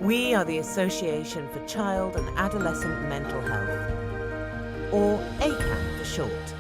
We are the Association for Child and Adolescent Mental Health, or ACAM for short.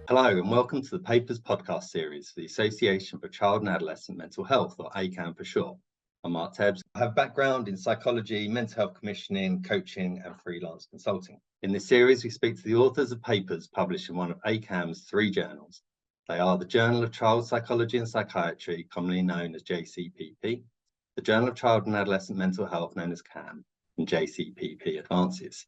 Hello and welcome to the Papers podcast series for the Association for Child and Adolescent Mental Health, or ACAM for short. I'm Mark Tebbs. I have a background in psychology, mental health commissioning, coaching and freelance consulting. In this series, we speak to the authors of papers published in one of ACAM's 3 journals. They are the Journal of Child Psychology and Psychiatry, commonly known as JCPP, the Journal of Child and Adolescent Mental Health, known as CAM, and JCPP Advances.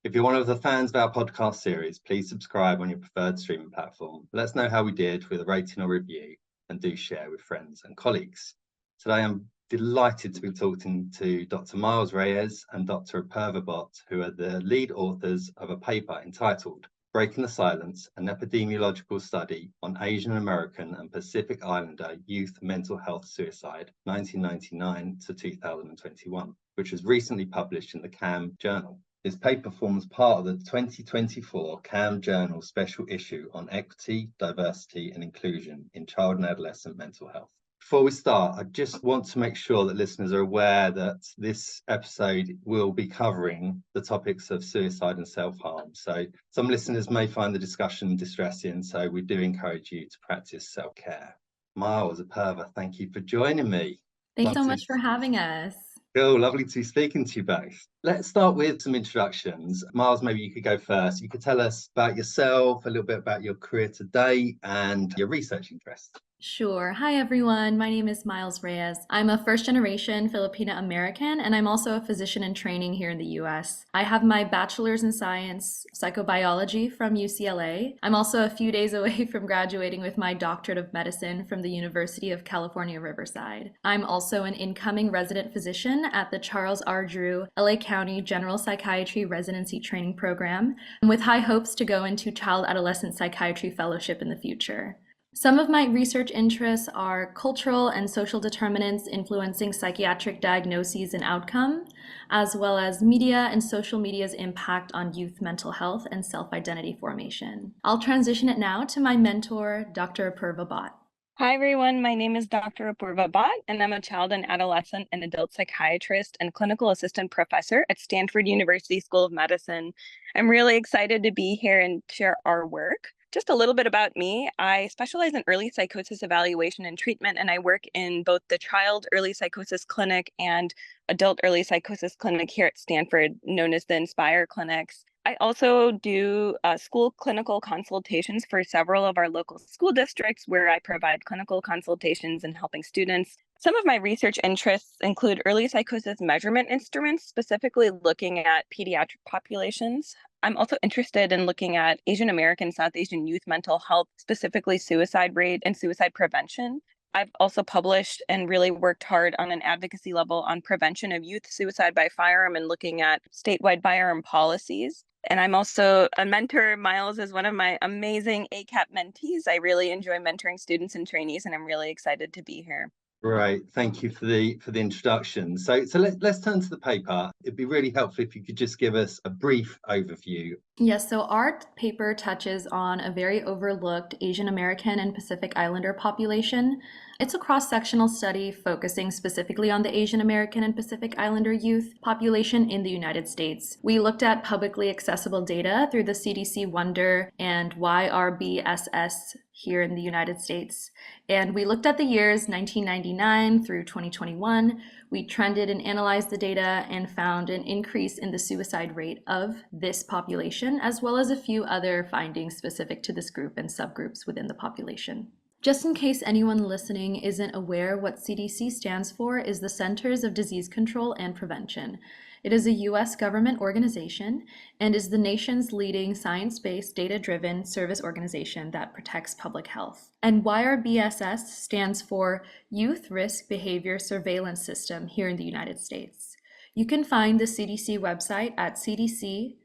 If you're one of the fans of our podcast series, please subscribe on your preferred streaming platform. Let us know how we did with a rating or review, and do share with friends and colleagues. Today, I'm delighted to be talking to Dr. Miles Reyes and Dr. Apurva Bhatt, who are the lead authors of a paper entitled Breaking the Silence, an epidemiological study on Asian American and Pacific Islander youth mental health suicide, 1999 to 2021, which was recently published in the CAM journal. This paper forms part of the 2024 CAM Journal special issue on equity, diversity and inclusion in child and adolescent mental health. Before we start, I just want to make sure that listeners are aware that this episode will be covering the topics of suicide and self-harm. So some listeners may find the discussion distressing, so we do encourage you to practice self-care. Miles, Apurva, thank you for joining me. Thanks so much for having us. Cool, lovely to be speaking to you both. Let's start with some introductions. Miles, maybe you could go first. You could tell us about yourself, a little bit about your career to date and your research interests. Sure. Hi, everyone. My name is Miles Reyes. I'm a first-generation Filipina American, and I'm also a physician in training here in the U.S. I have my bachelor's in science psychobiology from UCLA. I'm also a few days away from graduating with my doctorate of medicine from the University of California, Riverside. I'm also an incoming resident physician at the Charles R. Drew LA County General Psychiatry Residency Training Program, with high hopes to go into child-adolescent psychiatry fellowship in the future. Some of my research interests are cultural and social determinants influencing psychiatric diagnoses and outcome, as well as media and social media's impact on youth mental health and self-identity formation. I'll transition it now to my mentor, Dr. Apurva Bhatt. Hi, everyone. My name is Dr. Apurva Bhatt, and I'm a child and adolescent and adult psychiatrist and clinical assistant professor at Stanford University School of Medicine. I'm really excited to be here and share our work. Just a little bit about me. I specialize in early psychosis evaluation and treatment, and I work in both the child early psychosis clinic and adult early psychosis clinic here at Stanford, known as the Inspire clinics. I also do school clinical consultations for several of our local school districts, where I provide clinical consultations and helping students. Some of my research interests include early psychosis measurement instruments, specifically looking at pediatric populations. I'm also interested in looking at Asian American, South Asian youth mental health, specifically suicide rate and suicide prevention. I've also published and really worked hard on an advocacy level on prevention of youth suicide by firearm and looking at statewide firearm policies. And I'm also a mentor. Miles is one of my amazing ACAP mentees. I really enjoy mentoring students and trainees, and I'm really excited to be here. Great, thank you for the introduction. So let's turn to the paper. It'd be really helpful if you could just give us a brief overview. Yes, so our paper touches on a very overlooked Asian American and Pacific Islander population. It's a cross-sectional study focusing specifically on the Asian American and Pacific Islander youth population in the United States. We looked at publicly accessible data through the CDC Wonder and YRBSS here in the United States. And we looked at the years 1999 through 2021. We trended and analyzed the data and found an increase in the suicide rate of this population, as well as a few other findings specific to this group and subgroups within the population. Just in case anyone listening isn't aware, what CDC stands for is the Centers of Disease Control and Prevention. It is a U.S. government organization and is the nation's leading science-based, data-driven service organization that protects public health. And YRBSS stands for Youth Risk Behavior Surveillance System here in the United States. You can find the CDC website at cdc.gov,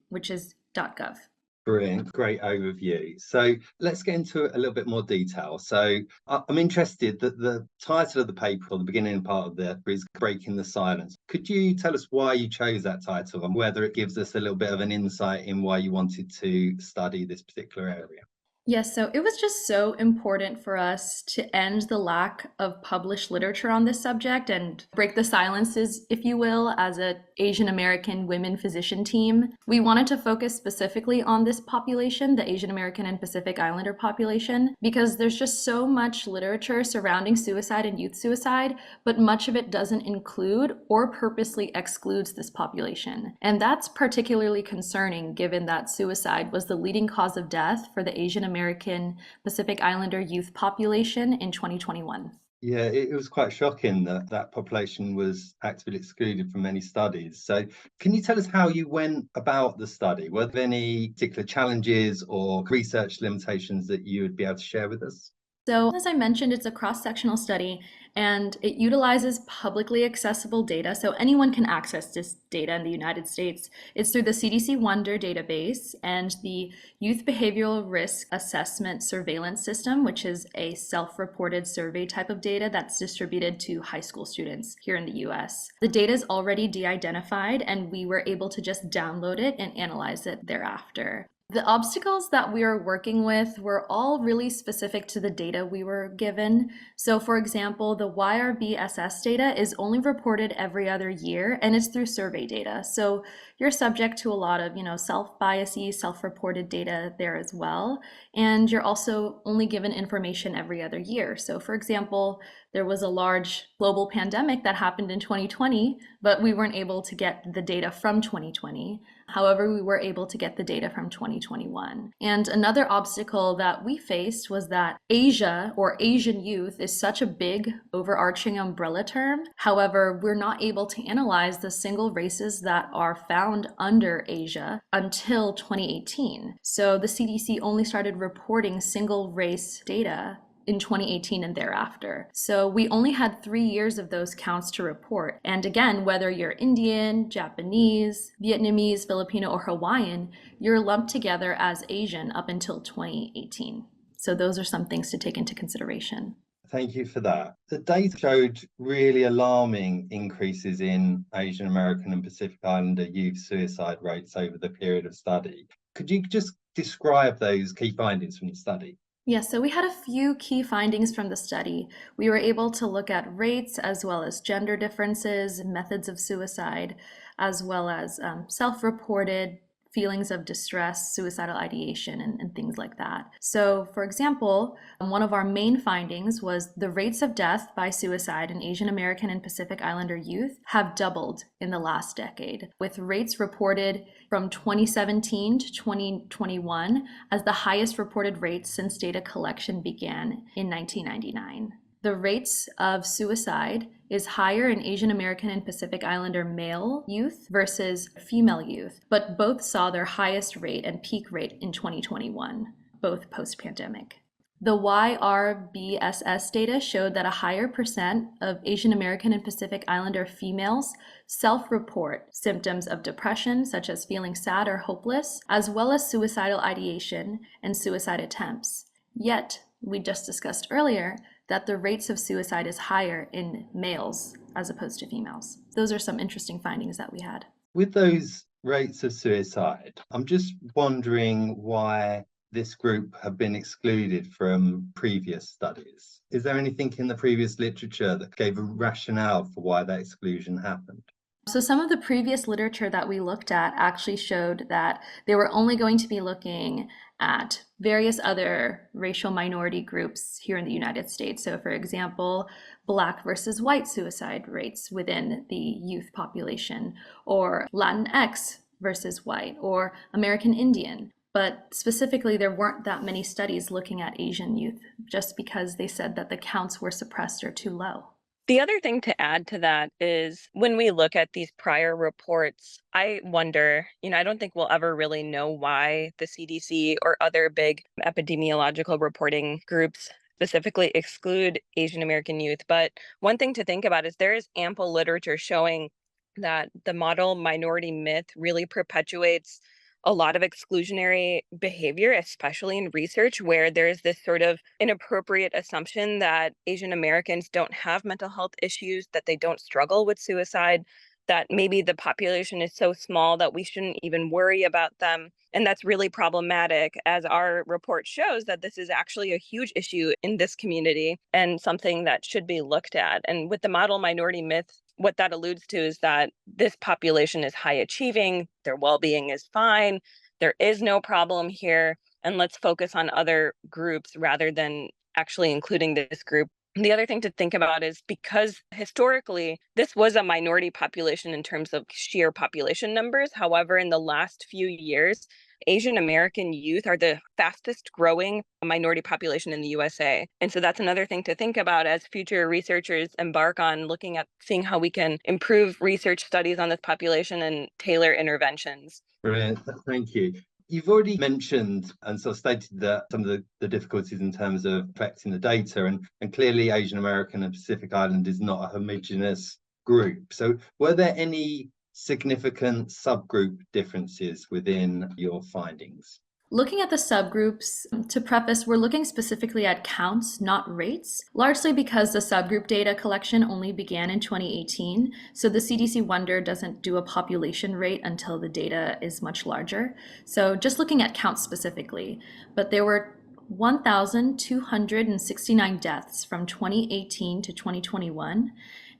which is .gov. Brilliant, great overview. So let's get into a little bit more detail. So I'm interested that the title of the paper, or the beginning part of it, is Breaking the Silence. Could you tell us why you chose that title and whether it gives us a little bit of an insight in why you wanted to study this particular area? Yes, so it was just so important for us to end the lack of published literature on this subject and break the silences, if you will, as an Asian American women physician team. We wanted to focus specifically on this population, the Asian American and Pacific Islander population, because there's just so much literature surrounding suicide and youth suicide, but much of it doesn't include or purposely excludes this population. And that's particularly concerning given that suicide was the leading cause of death for the Asian American Pacific Islander youth population in 2021. Yeah, it was quite shocking that that population was actively excluded from many studies. So can you tell us how you went about the study? Were there any particular challenges or research limitations that you would be able to share with us? So, as I mentioned, it's a cross-sectional study and it utilizes publicly accessible data. So anyone can access this data in the United States. It's through the CDC Wonder database and the Youth Behavioral Risk Assessment Surveillance System, which is a self-reported survey type of data that's distributed to high school students here in the US. The data is already de-identified and we were able to just download it and analyze it thereafter. The obstacles that we are working with were all really specific to the data we were given. So for example, the YRBSS data is only reported every other year and it's through survey data. So you're subject to a lot of, self-biases, self-reported data there as well. And you're also only given information every other year. So for example, there was a large global pandemic that happened in 2020, but we weren't able to get the data from 2020. However, we were able to get the data from 2021. And another obstacle that we faced was that Asia or Asian youth is such a big overarching umbrella term. However, we're not able to analyze the single races that are found under Asia until 2018. So the CDC only started reporting single race data in 2018 and thereafter. So we only had 3 years of those counts to report. And again, whether you're Indian, Japanese, Vietnamese, Filipino, or Hawaiian, you're lumped together as Asian up until 2018. So those are some things to take into consideration. Thank you for that. The data showed really alarming increases in Asian American and Pacific Islander youth suicide rates over the period of study. Could you just describe those key findings from the study? Yeah, so we had a few key findings from the study. We were able to look at rates as well as gender differences, methods of suicide, as well as self-reported feelings of distress, suicidal ideation, and things like that. So, for example, one of our main findings was the rates of death by suicide in Asian American and Pacific Islander youth have doubled in the last decade, with rates reported from 2017 to 2021 as the highest reported rates since data collection began in 1999. The rates of suicide is higher in Asian American and Pacific Islander male youth versus female youth, but both saw their highest rate and peak rate in 2021, both post-pandemic. The YRBSS data showed that a higher percent of Asian American and Pacific Islander females self-report symptoms of depression, such as feeling sad or hopeless, as well as suicidal ideation and suicide attempts. Yet, we just discussed earlier that the rates of suicide is higher in males as opposed to females. Those are some interesting findings that we had. With those rates of suicide, I'm just wondering why this group have been excluded from previous studies. Is there anything in the previous literature that gave a rationale for why that exclusion happened? So some of the previous literature that we looked at actually showed that they were only going to be looking at various other racial minority groups here in the United States. So for example, Black versus white suicide rates within the youth population, or Latinx versus white, or American Indian. But specifically, there weren't that many studies looking at Asian youth just because they said that the counts were suppressed or too low. The other thing to add to that is when we look at these prior reports, I wonder, I don't think we'll ever really know why the CDC or other big epidemiological reporting groups specifically exclude Asian American youth. But one thing to think about is there is ample literature showing that the model minority myth really perpetuates a lot of exclusionary behavior, especially in research, where there's this sort of inappropriate assumption that Asian Americans don't have mental health issues, that they don't struggle with suicide. that maybe the population is so small that we shouldn't even worry about them. And that's really problematic, as our report shows that this is actually a huge issue in this community and something that should be looked at. And with the model minority myth, what that alludes to is that this population is high achieving, their well-being is fine, there is no problem here, and let's focus on other groups rather than actually including this group. The other thing to think about is because historically this was a minority population in terms of sheer population numbers. However, in the last few years, Asian American youth are the fastest growing minority population in the USA. And so that's another thing to think about as future researchers embark on looking at seeing how we can improve research studies on this population and tailor interventions. Brilliant. Thank you. You've already mentioned and sort of stated that some of the difficulties in terms of affecting the data, and clearly Asian American and Pacific Island is not a homogeneous group. So were there any significant subgroup differences within your findings? Looking at the subgroups, to preface, we're looking specifically at counts, not rates, largely because the subgroup data collection only began in 2018. So the CDC Wonder doesn't do a population rate until the data is much larger. So just looking at counts specifically, but there were 1,269 deaths from 2018 to 2021,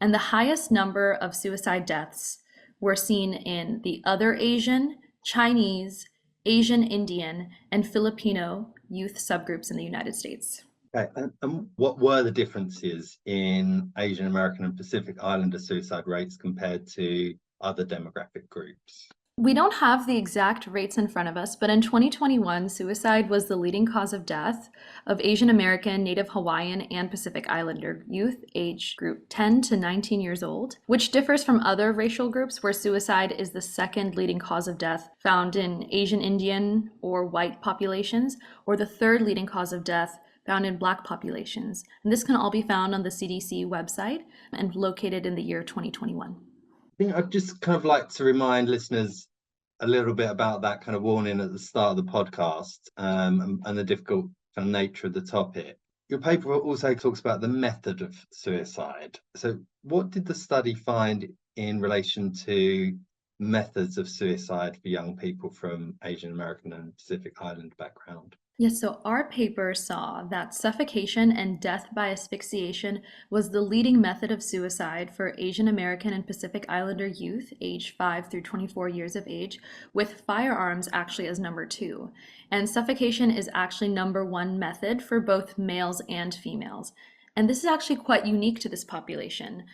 and the highest number of suicide deaths were seen in the other Asian, Chinese, Asian Indian, and Filipino youth subgroups in the United States. Okay, and what were the differences in Asian American and Pacific Islander suicide rates compared to other demographic groups? We don't have the exact rates in front of us, but in 2021, suicide was the leading cause of death of Asian American, Native Hawaiian, and Pacific Islander youth age group 10 to 19 years old, which differs from other racial groups where suicide is the second leading cause of death found in Asian Indian or white populations, or the third leading cause of death found in Black populations. And this can all be found on the CDC website and located in the year 2021. I think I'd just kind of like to remind listeners a little bit about that kind of warning at the start of the podcast, and the difficult kind of nature of the topic. Your paper also talks about the method of suicide. So what did the study find in relation to methods of suicide for young people from Asian American and Pacific Island background? Yes, so our paper saw that suffocation and death by asphyxiation was the leading method of suicide for Asian American and Pacific Islander youth aged 5 through 24 years of age, with firearms actually as number 2. And suffocation is actually number 1 method for both males and females. And this is actually quite unique to this population,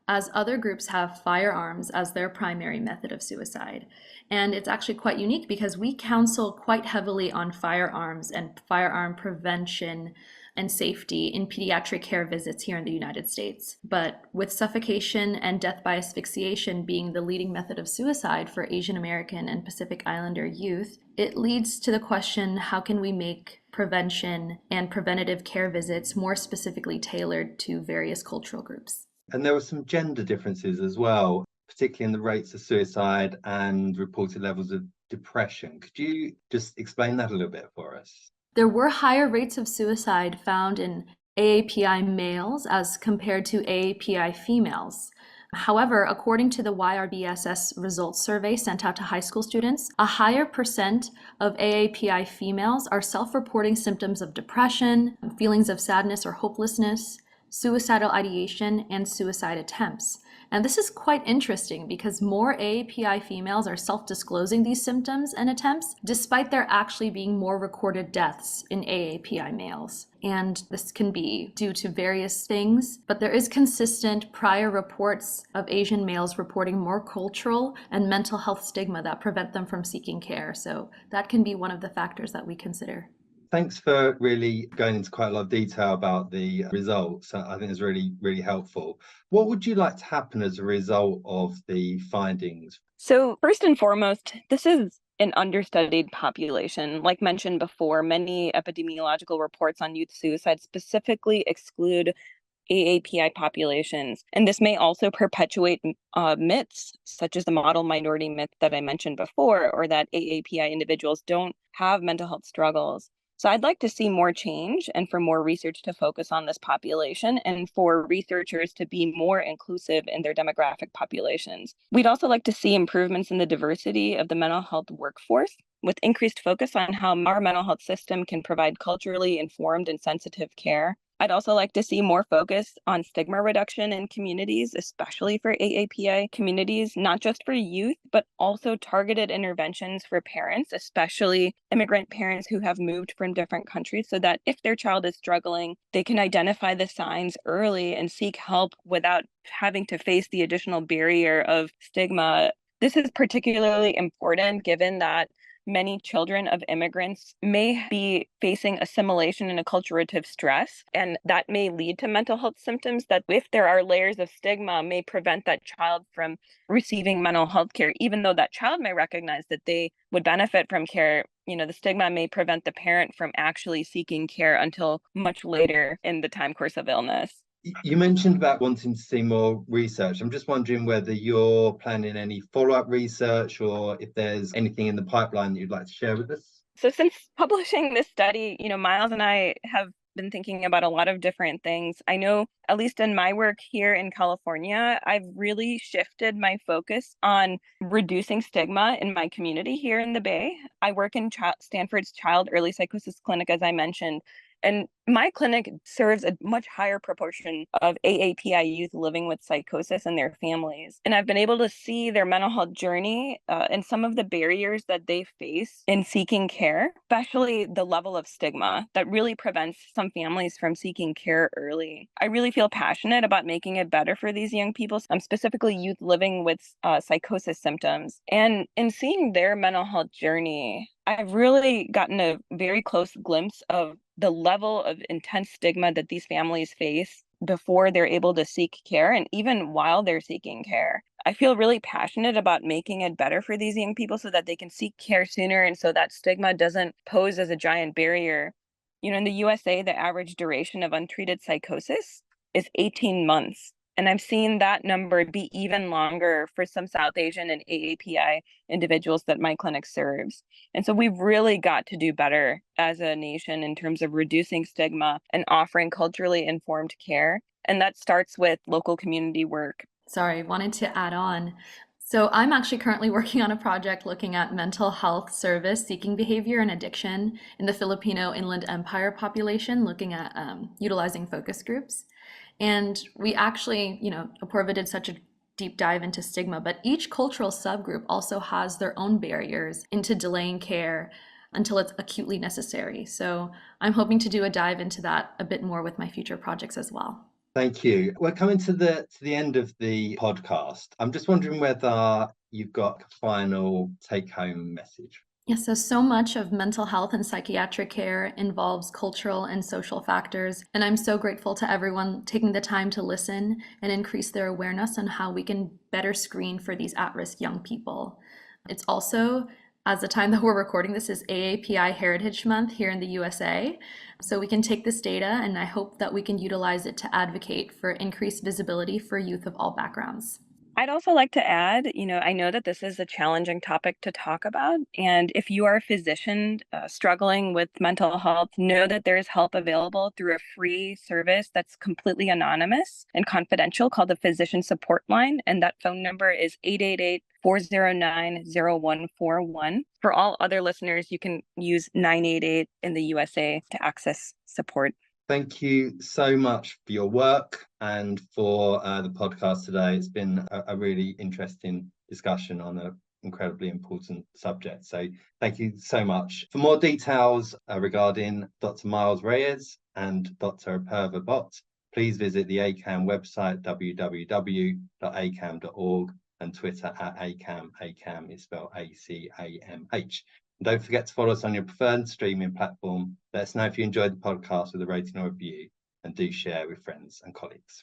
as other groups have firearms as their primary method of suicide. And it's actually quite unique because we counsel quite heavily on firearms and firearm prevention and safety in pediatric care visits here in the United States. But with suffocation and death by asphyxiation being the leading method of suicide for Asian American and Pacific Islander youth, it leads to the question, how can we make prevention and preventative care visits more specifically tailored to various cultural groups? And there were some gender differences as well, particularly in the rates of suicide and reported levels of depression. Could you just explain that a little bit for us? There were higher rates of suicide found in AAPI males as compared to AAPI females. However, according to the YRBSS results survey sent out to high school students, a higher percent of AAPI females are self-reporting symptoms of depression, feelings of sadness or hopelessness, suicidal ideation, and suicide attempts. And this is quite interesting because more AAPI females are self-disclosing these symptoms and attempts, despite there actually being more recorded deaths in AAPI males. And this can be due to various things, but there is consistent prior reports of Asian males reporting more cultural and mental health stigma that prevent them from seeking care. So that can be one of the factors that we consider. Thanks for really going into quite a lot of detail about the results. I think it's really, really helpful. What would you like to happen as a result of the findings? So first and foremost, this is an understudied population. Like mentioned before, many epidemiological reports on youth suicide specifically exclude AAPI populations. And this may also perpetuate myths, such as the model minority myth that I mentioned before, or that AAPI individuals don't have mental health struggles. So I'd like to see more change and for more research to focus on this population and for researchers to be more inclusive in their demographic populations. We'd also like to see improvements in the diversity of the mental health workforce with increased focus on how our mental health system can provide culturally informed and sensitive care. I'd also like to see more focus on stigma reduction in communities, especially for AAPI communities, not just for youth, but also targeted interventions for parents, especially immigrant parents who have moved from different countries, so that if their child is struggling, they can identify the signs early and seek help without having to face the additional barrier of stigma. This is particularly important given that many children of immigrants may be facing assimilation and acculturative stress, and that may lead to mental health symptoms that, if there are layers of stigma, may prevent that child from receiving mental health care. Even though that child may recognize that they would benefit from care, the stigma may prevent the parent from actually seeking care until much later in the time course of illness. You mentioned about wanting to see more research. I'm just wondering whether you're planning any follow-up research or if there's anything in the pipeline that you'd like to share with us. So since publishing this study, Miles and I have been thinking about a lot of different things. I know, at least in my work here in California, I've really shifted my focus on reducing stigma in my community here in the Bay. I work in Stanford's Child Early Psychosis Clinic, as I mentioned. And my clinic serves a much higher proportion of AAPI youth living with psychosis and their families. And I've been able to see their mental health journey and some of the barriers that they face in seeking care, especially the level of stigma that really prevents some families from seeking care early. I really feel passionate about making it better for these young people, specifically youth living with psychosis symptoms. And in seeing their mental health journey, I've really gotten a very close glimpse of the level of intense stigma that these families face before they're able to seek care and even while they're seeking care. I feel really passionate about making it better for these young people so that they can seek care sooner and so that stigma doesn't pose as a giant barrier. In the USA, the average duration of untreated psychosis is 18 months. And I've seen that number be even longer for some South Asian and AAPI individuals that my clinic serves. And so we've really got to do better as a nation in terms of reducing stigma and offering culturally informed care. And that starts with local community work. Sorry, wanted to add on. So I'm actually currently working on a project looking at mental health service seeking behavior and addiction in the Filipino Inland Empire population, looking at utilizing focus groups. And we actually, Apoorva did such a deep dive into stigma, but each cultural subgroup also has their own barriers into delaying care until it's acutely necessary. So I'm hoping to do a dive into that a bit more with my future projects as well. Thank you. We're coming to the end of the podcast. I'm just wondering whether you've got a final take-home message. Yes, so much of mental health and psychiatric care involves cultural and social factors, and I'm so grateful to everyone taking the time to listen and increase their awareness on how we can better screen for these at-risk young people. It's also, as the time that we're recording this, is AAPI Heritage Month here in the USA, so we can take this data and I hope that we can utilize it to advocate for increased visibility for youth of all backgrounds. I'd also like to add, I know that this is a challenging topic to talk about. And if you are a physician struggling with mental health, know that there is help available through a free service that's completely anonymous and confidential called the Physician Support Line. And that phone number is 888-409-0141. For all other listeners, you can use 988 in the USA to access support. Thank you so much for your work and for the podcast today. It's been a really interesting discussion on an incredibly important subject. So thank you so much. For more details regarding Dr. Miles Reyes and Dr. Apoorva Bhatt, please visit the ACAM website, www.acam.org, and Twitter @ACAM. ACAM is spelled ACAMH. Don't forget to follow us on your preferred streaming platform. Let us know if you enjoyed the podcast with a rating or review, and do share with friends and colleagues.